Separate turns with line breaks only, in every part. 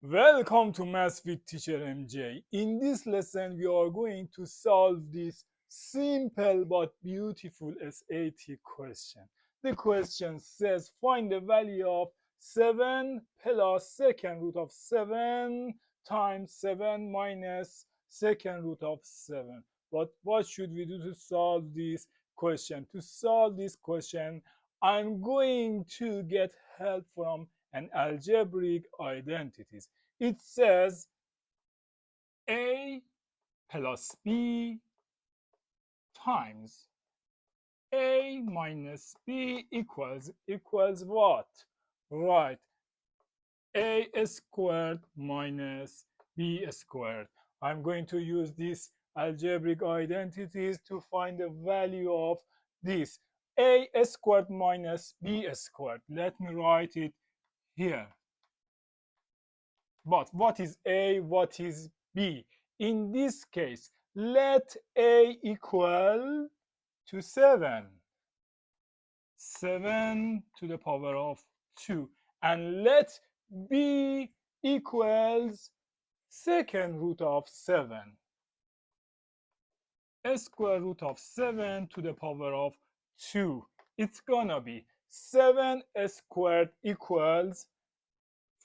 Welcome to Maths with Teacher MJ. In this lesson, we are going to solve this simple but beautiful SAT question. The question says find the value of 7 plus second root of 7 times 7 minus second root of 7. But what should we do to solve this question? To solve this question, I'm going to get help from an algebraic identities. It says a plus b times a minus b equals what? Right, a squared minus b squared. I'm going to use these algebraic identities to find the value of this a squared minus b squared. Let me write it here. But what is a, what is b? In this case, let a equal to 7. 7 to the power of 2. And let b equals second root of 7. A square root of 7 to the power of 2. It's gonna be 7 squared equals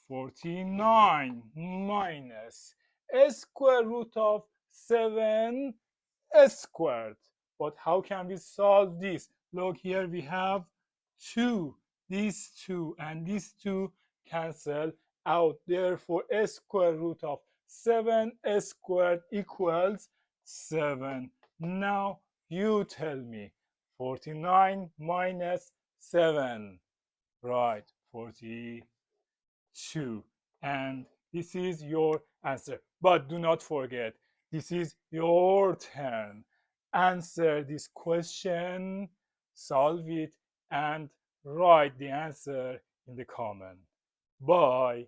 49 minus a square root of 7 squared. But how can we solve this? Look, here we have 2. These 2 and these 2 cancel out. Therefore, a square root of 7 squared equals 7. Now you tell me 49 minus 7. Right, 42. And this is your answer. But do not forget, this is your turn. Answer this question, solve it, and write the answer in the comment. Bye.